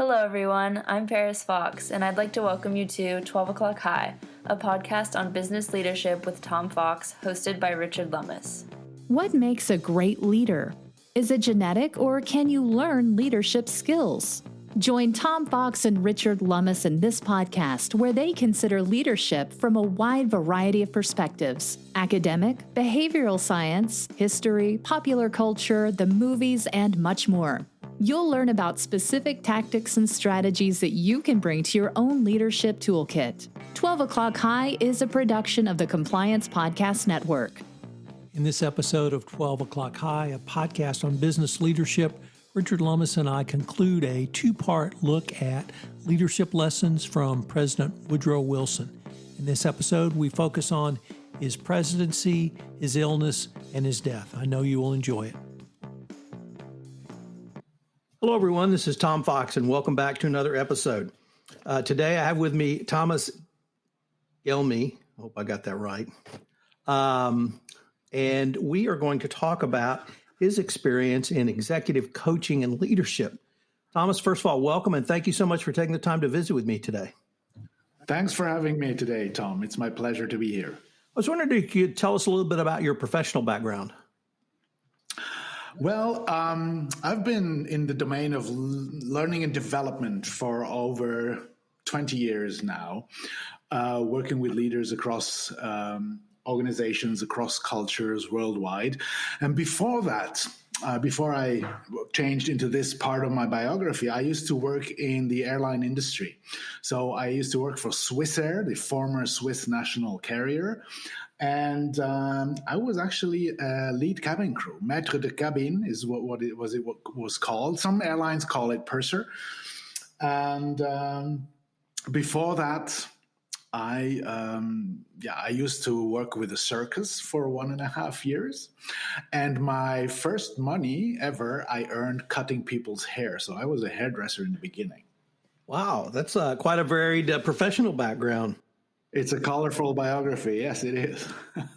Hello, everyone. I'm Paris Fox, and I'd like to welcome you to 12 O'Clock High, a podcast on business leadership with Tom Fox, hosted by Richard Lummis. What makes a great leader? Is it genetic, or can you learn leadership skills? Join Tom Fox and Richard Lummis in this podcast, where they consider leadership from a wide variety of perspectives: academic, behavioral science, history, popular culture, the movies, and much more. You'll learn about specific tactics and strategies that you can bring to your own leadership toolkit. 12 O'Clock High is a production of the Compliance Podcast Network. In this episode of 12 O'Clock High, a podcast on business leadership, Richard Lummis and I conclude a two-part look at leadership lessons from President Woodrow Wilson. In this episode, we focus on his presidency, his illness, and his death. I know you will enjoy it. Hello, everyone. This is Tom Fox, and welcome back to another episode. Today, I have with me Thomas Gelmi. I hope I got that right. And we are going to talk about his experience in executive coaching and leadership. Thomas, first of all, welcome, and thank you so much for taking the time to visit with me today. Thanks for having me today, Tom. It's my pleasure to be here. I was wondering if you could tell us a little bit about your professional background. Well, I've been in the domain of learning and development for over 20 years now, working with leaders across organizations, across cultures worldwide. And before that, before I changed into this part of my biography, I used to work in the airline industry. So I used to work for Swissair, the former Swiss national carrier. And I was actually a lead cabin crew. Maître de cabine is what it was called. Some airlines call it purser. And before that, I used to work with a circus for 1.5 years. And my first money ever I earned cutting people's hair. So I was a hairdresser in the beginning. Wow, that's quite a varied professional background. It's a colorful biography. Yes, it is.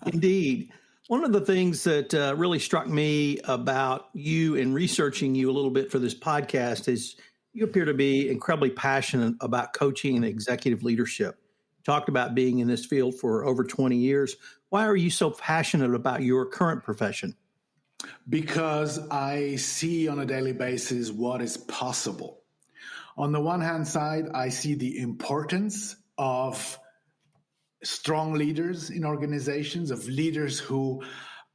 Indeed. One of the things that really struck me about you in researching you a little bit for this podcast is you appear to be incredibly passionate about coaching and executive leadership. You talked about being in this field for over 20 years. Why are you so passionate about your current profession? Because I see on a daily basis what is possible. On the one hand side, I see the importance of strong leaders in organizations, of leaders who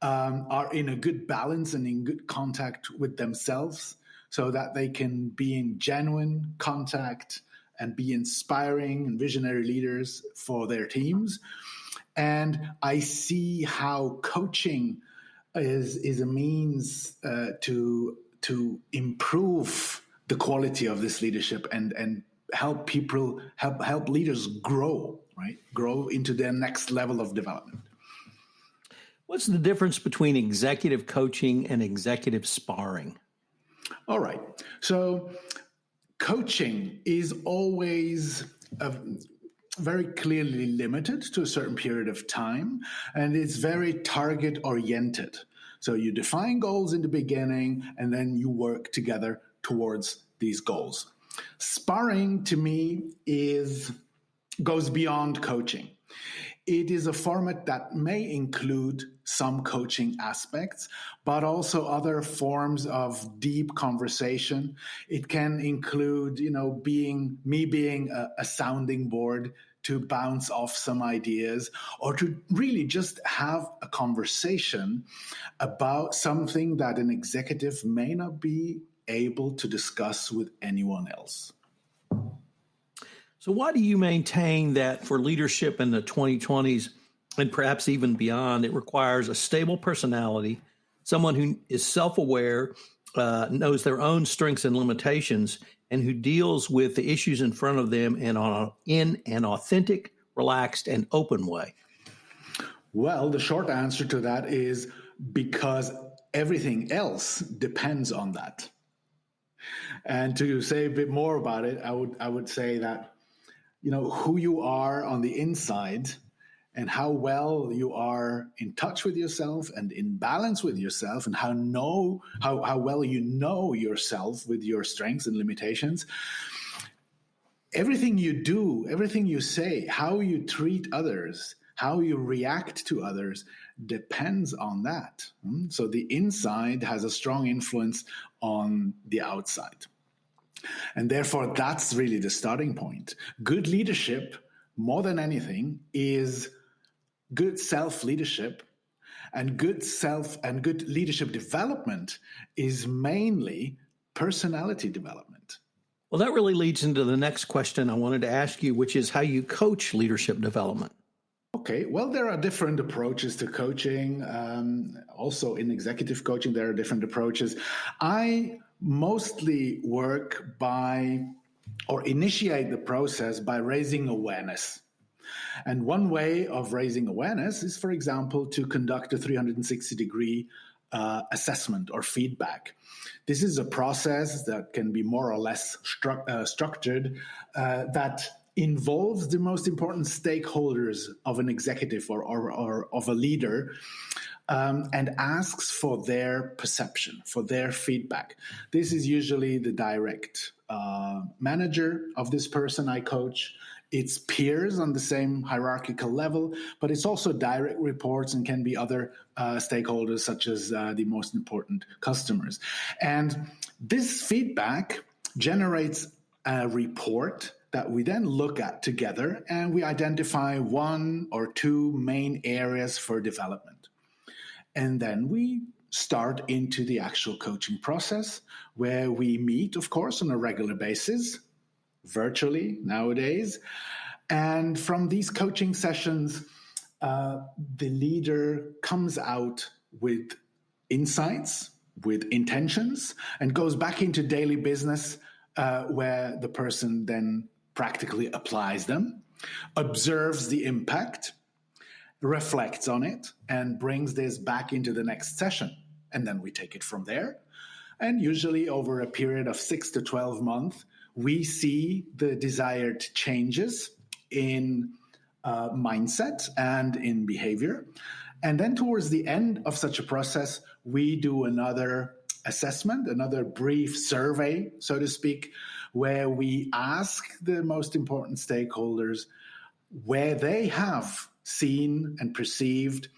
are in a good balance and in good contact with themselves so that they can be in genuine contact and be inspiring and visionary leaders for their teams. And I see how coaching is a means to improve the quality of this leadership and help people, help leaders grow. Right? Grow into their next level of development. What's the difference between executive coaching and executive sparring? All right. So coaching is always very clearly limited to a certain period of time, and it's very target oriented. So you define goals in the beginning, and then you work together towards these goals. Sparring, to me, goes beyond coaching. It is a format that may include some coaching aspects, but also other forms of deep conversation. It can include, being a sounding board to bounce off some ideas, or to really just have a conversation about something that an executive may not be able to discuss with anyone else. So why do you maintain that for leadership in the 2020s and perhaps even beyond, it requires a stable personality, someone who is self-aware, knows their own strengths and limitations, and who deals with the issues in front of them in an authentic, relaxed, and open way? Well, the short answer to that is because everything else depends on that. And to say a bit more about it, I would say that who you are on the inside and how well you are in touch with yourself and in balance with yourself, and how well you know yourself with your strengths and limitations, everything you do, everything you say, how you treat others, how you react to others depends on that. So the inside has a strong influence on the outside. And therefore, that's really the starting point. Good leadership, more than anything, is good self-leadership, and good leadership development is mainly personality development. Well, that really leads into the next question I wanted to ask you, which is how you coach leadership development. Okay, well, there are different approaches to coaching. Also in executive coaching, there are different approaches. I mostly work or initiate the process by raising awareness. And one way of raising awareness is, for example, to conduct a 360-degree assessment or feedback. This is a process that can be more or less structured that involves the most important stakeholders of an executive or of a leader, and asks for their perception, for their feedback. This is usually the direct manager of this person I coach. It's peers on the same hierarchical level, but it's also direct reports and can be other stakeholders, such as the most important customers. And this feedback generates a report that we then look at together, and we identify one or two main areas for development. And then we start into the actual coaching process, where we meet, of course, on a regular basis, virtually nowadays. And from these coaching sessions, the leader comes out with insights, with intentions, and goes back into daily business, where the person then practically applies them, observes the impact, reflects on it, and brings this back into the next session. And then we take it from there. And usually over a period of 6 to 12 months, we see the desired changes in mindset and in behavior. And then towards the end of such a process, we do another assessment, another brief survey, so to speak, where we ask the most important stakeholders where they have seen and perceived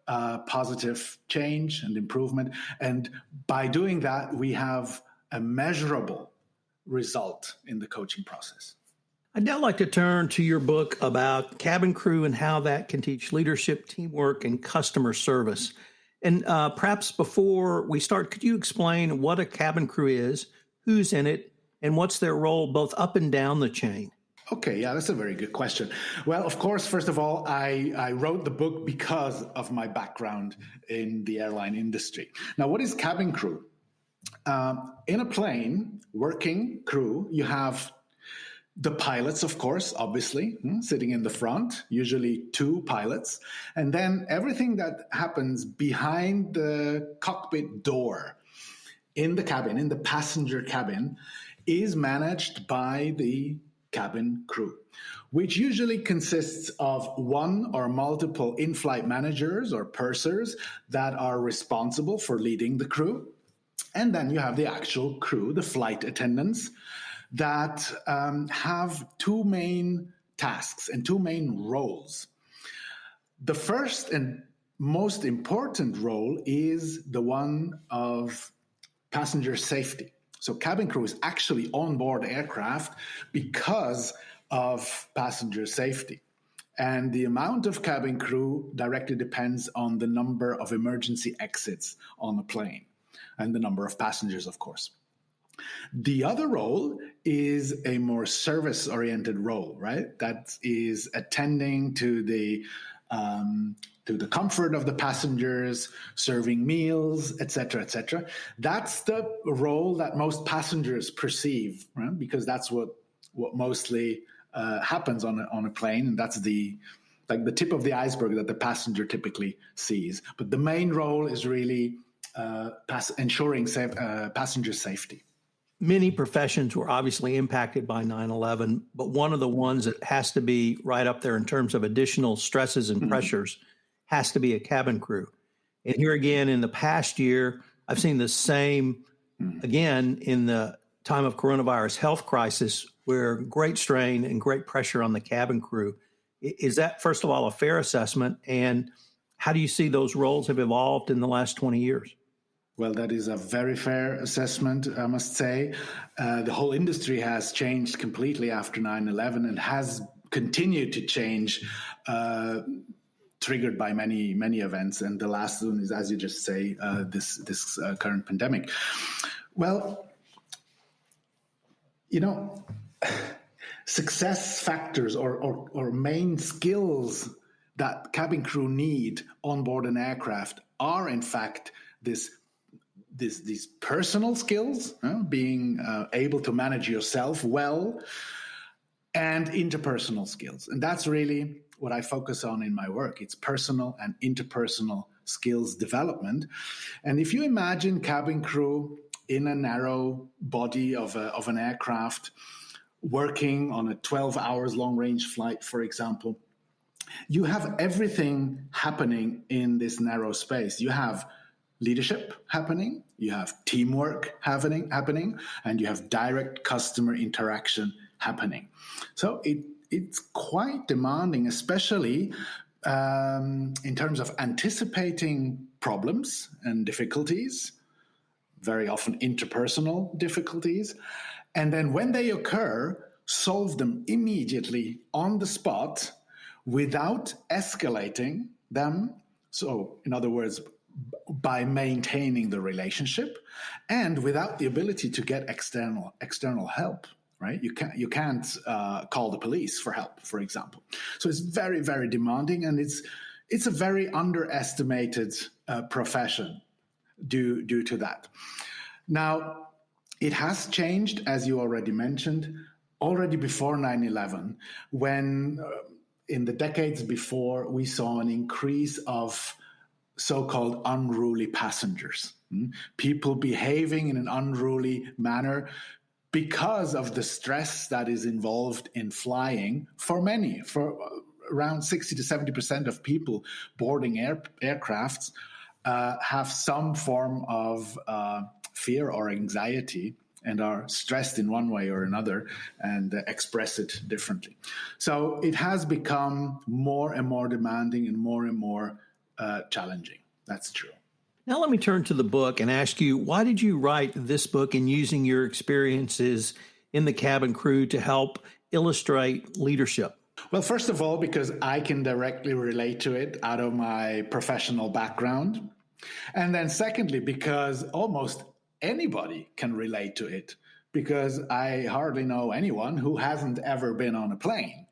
positive change and improvement. And by doing that, we have a measurable result in the coaching process. I'd now like to turn to your book about cabin crew and how that can teach leadership, teamwork, and customer service. And perhaps before we start, could you explain what a cabin crew is, who's in it, and what's their role both up and down the chain? Okay, yeah, that's a very good question. Well, of course, first of all, I wrote the book because of my background in the airline industry. Now, what is cabin crew? In a plane, working crew, you have the pilots, of course, obviously, sitting in the front, usually two pilots. And then everything that happens behind the cockpit door in the cabin, in the passenger cabin, is managed by the cabin crew, which usually consists of one or multiple in-flight managers or pursers that are responsible for leading the crew. And then you have the actual crew, the flight attendants, that have two main tasks and two main roles. The first and most important role is the one of passenger safety. So cabin crew is actually on board aircraft because of passenger safety. And the amount of cabin crew directly depends on the number of emergency exits on a plane and the number of passengers, of course. The other role is a more service-oriented role, right? That is attending to the comfort of the passengers, serving meals, etc., etc. That's the role that most passengers perceive, right? Because that's what mostly happens on a plane, and that's the tip of the iceberg that the passenger typically sees. But the main role is really ensuring passenger safety. many professions were obviously impacted by 9/11, but one of the ones that has to be right up there in terms of additional stresses and pressures has to be a cabin crew. And here again, in the past year, I've seen the same again in the time of coronavirus health crisis, where great strain and great pressure on the cabin crew. Is that, first of all, a fair assessment? And how do you see those roles have evolved in the last 20 years? Well, that is a very fair assessment, I must say. The whole industry has changed completely after 9/11 and has continued to change, triggered by many events. And the last one is, as you just say, this current pandemic. Well, success factors or main skills that cabin crew need on board an aircraft are, in fact, these personal skills, being able to manage yourself well, and interpersonal skills. And that's really what I focus on in my work. It's personal and interpersonal skills development. And if you imagine cabin crew in a narrow body of an aircraft working on a 12 hours long range flight, for example, you have everything happening in this narrow space. You have leadership happening, you have teamwork happening, and you have direct customer interaction happening. So it's quite demanding, especially in terms of anticipating problems and difficulties, very often interpersonal difficulties. And then when they occur, solve them immediately on the spot without escalating them. So, in other words, by maintaining the relationship and without the ability to get external help, right? You can't call the police for help, for example. So it's very, very demanding, and it's a very underestimated profession due to that. Now, it has changed, as you already mentioned, already before 9/11, when in the decades before, we saw an increase of so-called unruly passengers, people behaving in an unruly manner because of the stress that is involved in flying. For around 60 to 70% of people boarding aircrafts have some form of fear or anxiety and are stressed in one way or another and express it differently. So it has become more and more demanding and more challenging. That's true. Now let me turn to the book and ask you, why did you write this book in using your experiences in the cabin crew to help illustrate leadership? Well, first of all, because I can directly relate to it out of my professional background. And then secondly, because almost anybody can relate to it, because I hardly know anyone who hasn't ever been on a plane.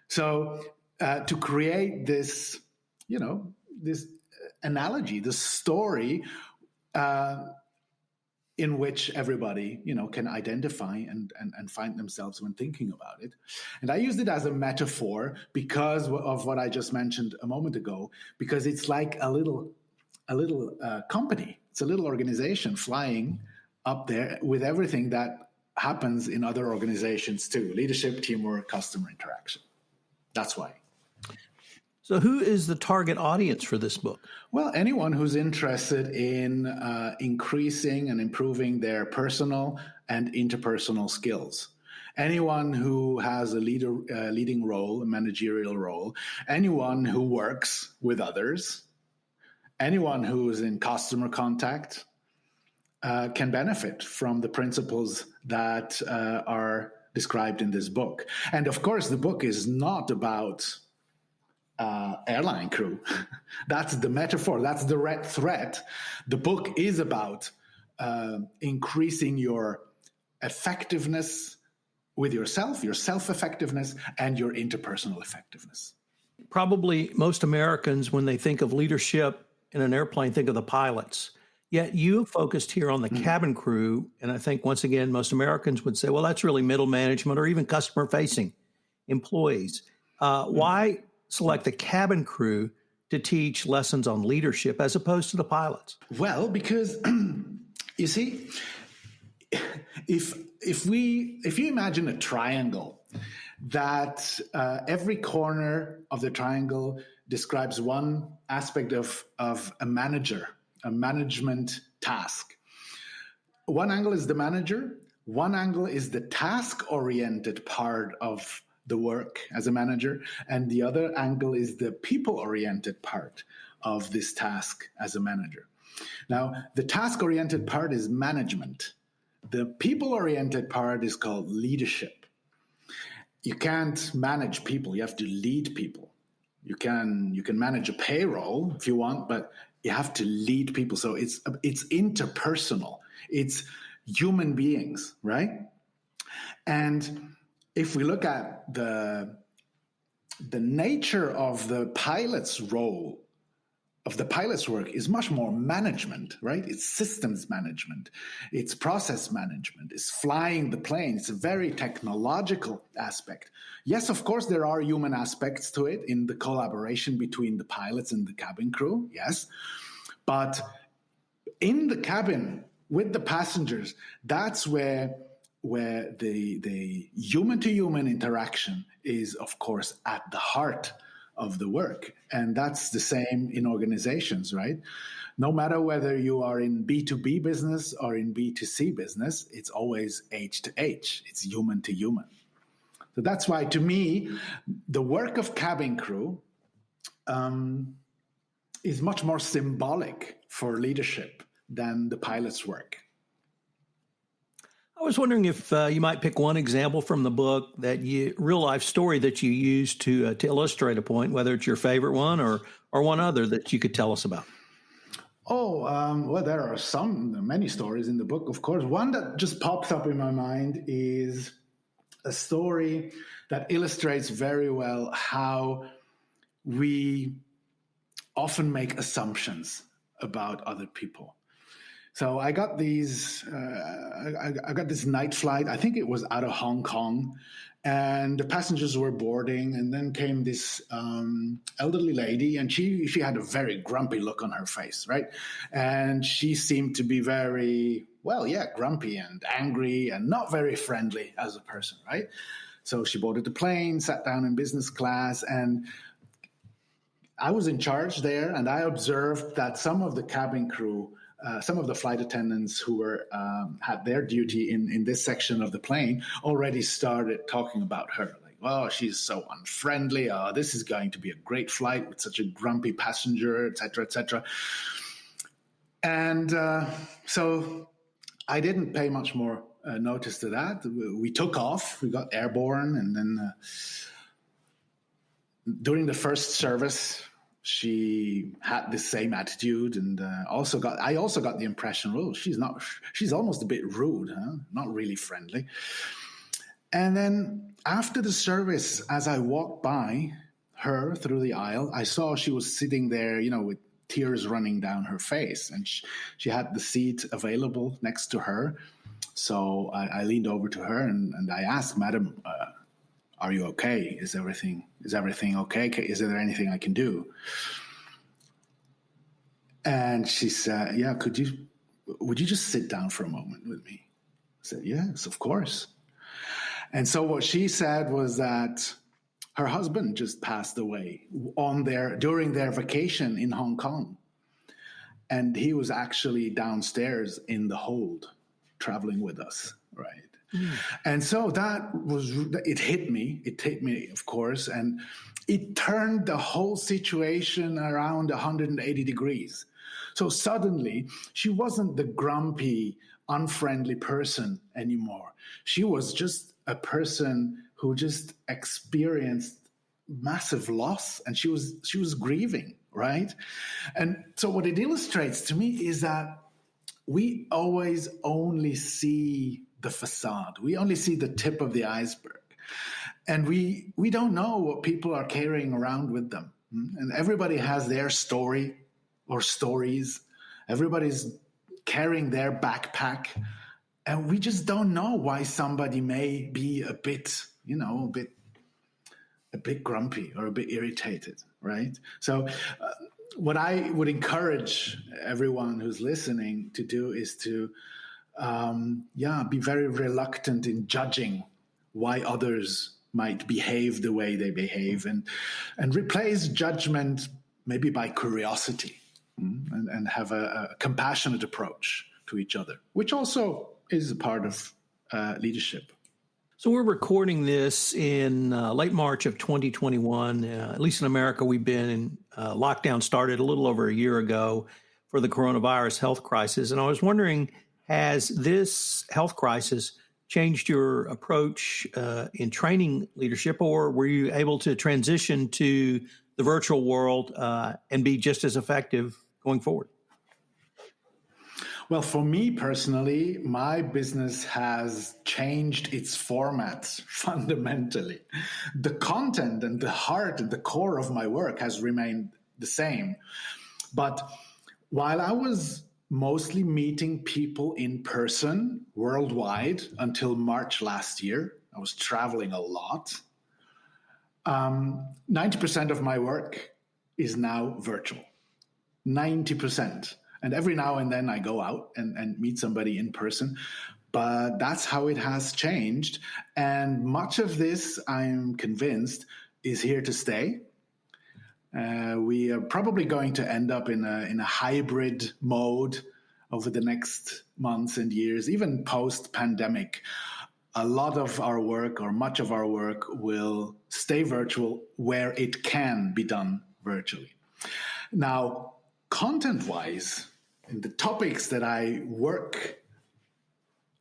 So to create this, this analogy, this story in which everybody, can identify and find themselves when thinking about it. And I used it as a metaphor because of what I just mentioned a moment ago, because it's like a little company. It's a little organization flying up there with everything that happens in other organizations too: leadership, teamwork, customer interaction. That's why. So who is the target audience for this book? Well, anyone who's interested in increasing and improving their personal and interpersonal skills. Anyone who has a leading role, a managerial role. Anyone who works with others. Anyone who is in customer contact can benefit from the principles that are described in this book. And of course, the book is not about airline crew. That's the metaphor. That's the red thread. The book is about increasing your effectiveness with yourself, your self-effectiveness, and your interpersonal effectiveness. Probably most Americans, when they think of leadership in an airplane, think of the pilots. Yet you focused here on the cabin crew. And I think, once again, most Americans would say, well, that's really middle management or even customer-facing employees. Why select the cabin crew to teach lessons on leadership as opposed to the pilots? Well, because, you see, if you imagine a triangle, that every corner of the triangle describes one aspect of a manager, a management task. One angle is the manager, one angle is the task-oriented part of the work as a manager, and the other angle is the people-oriented part of this task as a manager. Now, the task-oriented part is management. The people-oriented part is called leadership. You can't manage people, you have to lead people. You can manage a payroll if you want, but you have to lead people. So it's interpersonal. It's human beings, right? And if we look at the nature of the pilot's role, of the pilot's work, is much more management, right? It's systems management, it's process management, it's flying the plane. It's a very technological aspect. Yes, of course, there are human aspects to it in the collaboration between the pilots and the cabin crew, yes. But in the cabin with the passengers, that's where the human-to-human interaction is, of course, at the heart of the work. And that's the same in organizations, right? No matter whether you are in B2B business or in B2C business, it's always H to H. It's human to human. So that's why, to me, the work of cabin crew is much more symbolic for leadership than the pilot's work. I was wondering if you might pick one example from the book, real life story that you use to illustrate a point, whether it's your favorite one or one other that you could tell us about. Well, there are many stories in the book, of course. One that just pops up in my mind is a story that illustrates very well how we often make assumptions about other people. So I got this night flight. I think it was out of Hong Kong, and the passengers were boarding, and then came this elderly lady, and she had a very grumpy look on her face, right? And she seemed to be very, grumpy and angry and not very friendly as a person, right? So she boarded the plane, sat down in business class, and I was in charge there, and I observed that some of the cabin crew, some of the flight attendants who were had their duty in this section of the plane already started talking about her. Like, oh, she's so unfriendly. Oh, this is going to be a great flight with such a grumpy passenger, et cetera, et cetera. And so I didn't pay much more notice to that. We took off. We got airborne. And then during the first service, she had the same attitude, and I also got the impression, she's almost a bit rude, huh? Not really friendly. And then after the service, as I walked by her through the aisle, I saw she was sitting there, with tears running down her face, and she had the seat available next to her. So I leaned over to her and I asked, "Madam, are you okay? Is everything okay? Is there anything I can do?" And she said, "Yeah, would you just sit down for a moment with me?" I said, "Yes, of course." And so what she said was that her husband just passed away during their vacation in Hong Kong. And he was actually downstairs in the hold traveling with us, right? And so it hit me, of course, and it turned the whole situation around 180 degrees. So suddenly, she wasn't the grumpy, unfriendly person anymore. She was just a person who just experienced massive loss, and she was grieving, right? And so what it illustrates to me is that we always only see the facade. We only see the tip of the iceberg. And we don't know what people are carrying around with them. And everybody has their story or stories. Everybody's carrying their backpack. And we just don't know why somebody may be a bit grumpy or a bit irritated, right? So what I would encourage everyone who's listening to do is to be very reluctant in judging why others might behave the way they behave, and replace judgment maybe by curiosity, and have a compassionate approach to each other, which also is a part of leadership. So we're recording this in late March of 2021. At least in America, we've been in lockdown started a little over a year ago for the coronavirus health crisis. And I was wondering, has this health crisis changed your approach in training leadership, or were you able to transition to the virtual world and be just as effective going forward? Well, for me personally, my business has changed its formats fundamentally. The content and the heart and the core of my work has remained the same. But while I was mostly meeting people in person worldwide until March last year, I was traveling a lot. 90% of my work is now virtual. 90%. And every now and then I go out and meet somebody in person. But that's how it has changed. And much of this, I'm convinced, is here to stay. We are probably going to end up in a hybrid mode over the next months and years, even post-pandemic. A lot of our work, or much of our work, will stay virtual where it can be done virtually. Now, content-wise, in the topics that I work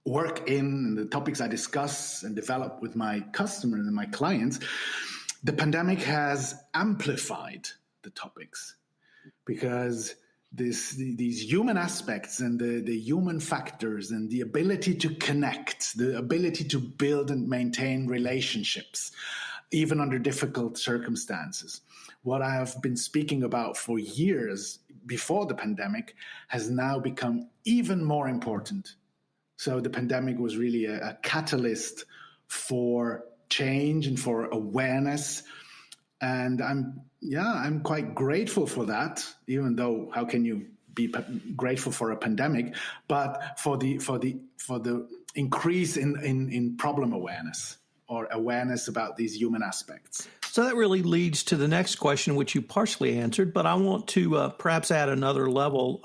in, and the topics I discuss and develop with my customers and my clients, the pandemic has amplified the topics, because these human aspects and the human factors and the ability to connect, the ability to build and maintain relationships, even under difficult circumstances. What I have been speaking about for years before the pandemic has now become even more important. So the pandemic was really a catalyst for change and for awareness. And I'm quite grateful for that, even though how can you be grateful for a pandemic, but for the increase in problem awareness, or awareness about these human aspects. So that really leads to the next question, which you partially answered, but I want to perhaps add another level.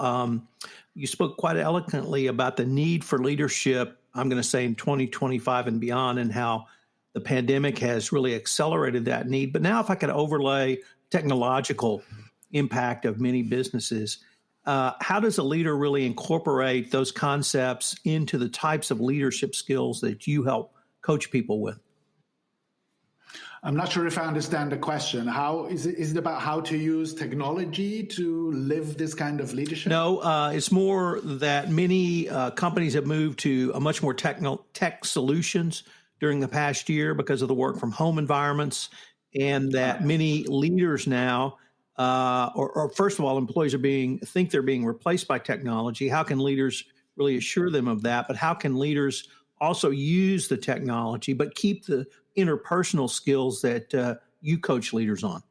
You spoke quite eloquently about the need for leadership, I'm going to say in 2025 and beyond, and how the pandemic has really accelerated that need. But now if I could overlay technological impact of many businesses, how does a leader really incorporate those concepts into the types of leadership skills that you help coach people with? I'm not sure if I understand the question. How is it about how to use technology to live this kind of leadership? No, it's more that many companies have moved to a much more tech solutions during the past year because of the work from home environments, and that many leaders now, or first of all, employees think they're being replaced by technology. How can leaders really assure them of that? But how can leaders also use the technology, but keep the interpersonal skills that you coach leaders on?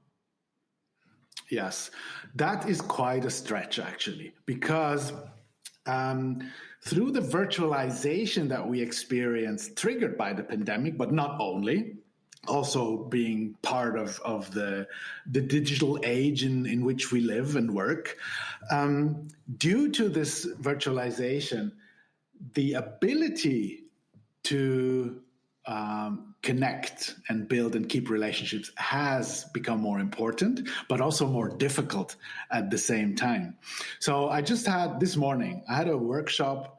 Yes, that is quite a stretch, actually, because through the virtualization that we experienced, triggered by the pandemic, but not only, also being part of the digital age in which we live and work, due to this virtualization, the ability to connect and build and keep relationships has become more important, but also more difficult at the same time. So this morning, I had a workshop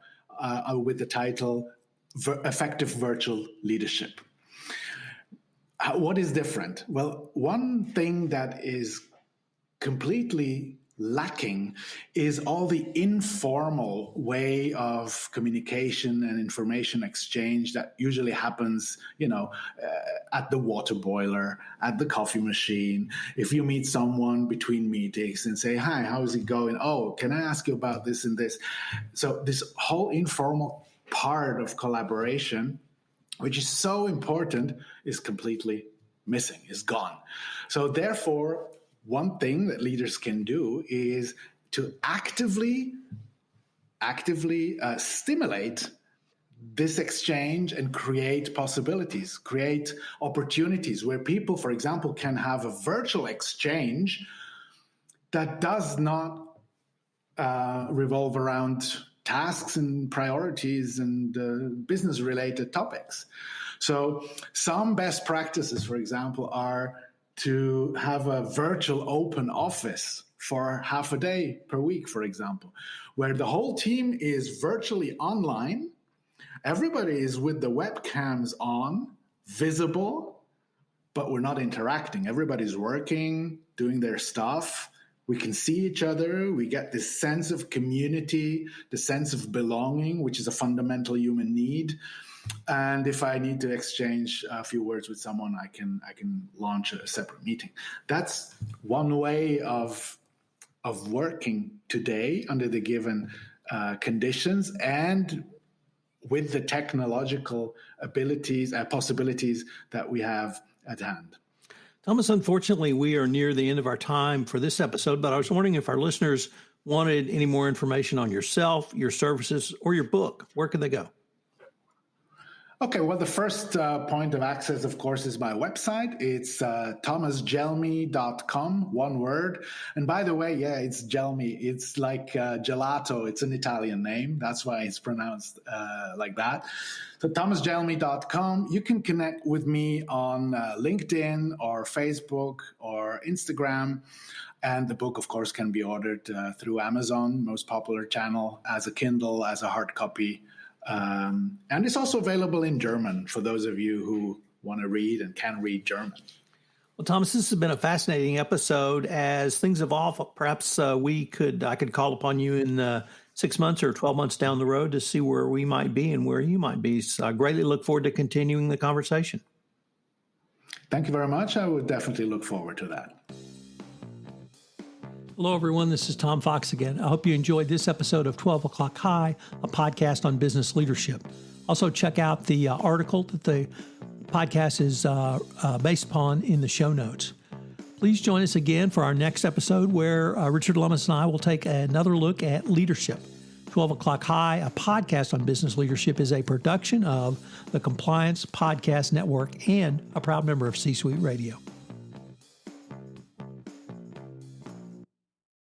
with the title Effective Virtual Leadership. What is different? Well, one thing that is completely lacking is all the informal way of communication and information exchange that usually happens, at the water boiler, at the coffee machine. If you meet someone between meetings and say, "Hi, how is it going? Oh, can I ask you about this and this?" So this whole informal part of collaboration, which is so important, is completely missing, is gone. So therefore, one thing that leaders can do is to actively actively stimulate this exchange and create possibilities, create opportunities where people, for example, can have a virtual exchange that does not revolve around tasks and priorities and business-related topics. So some best practices, for example, are to have a virtual open office for half a day per week, for example, where the whole team is virtually online. Everybody is with the webcams on, visible, but we're not interacting. Everybody's working, doing their stuff. We can see each other. We get this sense of community, the sense of belonging, which is a fundamental human need. And if I need to exchange a few words with someone, I can launch a separate meeting. That's one way of working today under the given conditions and with the technological abilities, possibilities that we have at hand. Thomas, unfortunately, we are near the end of our time for this episode, but I was wondering if our listeners wanted any more information on yourself, your services, or your book. Where could they go? Okay, well, the first point of access, of course, is my website. It's thomasgelmi.com, one word. And by the way, yeah, it's Gelmi. It's like gelato. It's an Italian name. That's why it's pronounced like that. So thomasgelmi.com. You can connect with me on LinkedIn or Facebook or Instagram. And the book, of course, can be ordered through Amazon, most popular channel, as a Kindle, as a hard copy. And it's also available in German for those of you who want to read and can read German. Well, Thomas, this has been a fascinating episode. As things evolve, perhaps I could call upon you in 6 months or 12 months down the road to see where we might be and where you might be. So I greatly look forward to continuing the conversation. Thank you very much. I would definitely look forward to that. Hello, everyone. This is Tom Fox again. I hope you enjoyed this episode of 12 O'Clock High, a podcast on business leadership. Also, check out the article that the podcast is based upon in the show notes. Please join us again for our next episode where Richard Lummis and I will take another look at leadership. 12 O'Clock High, a podcast on business leadership, is a production of the Compliance Podcast Network and a proud member of C-Suite Radio.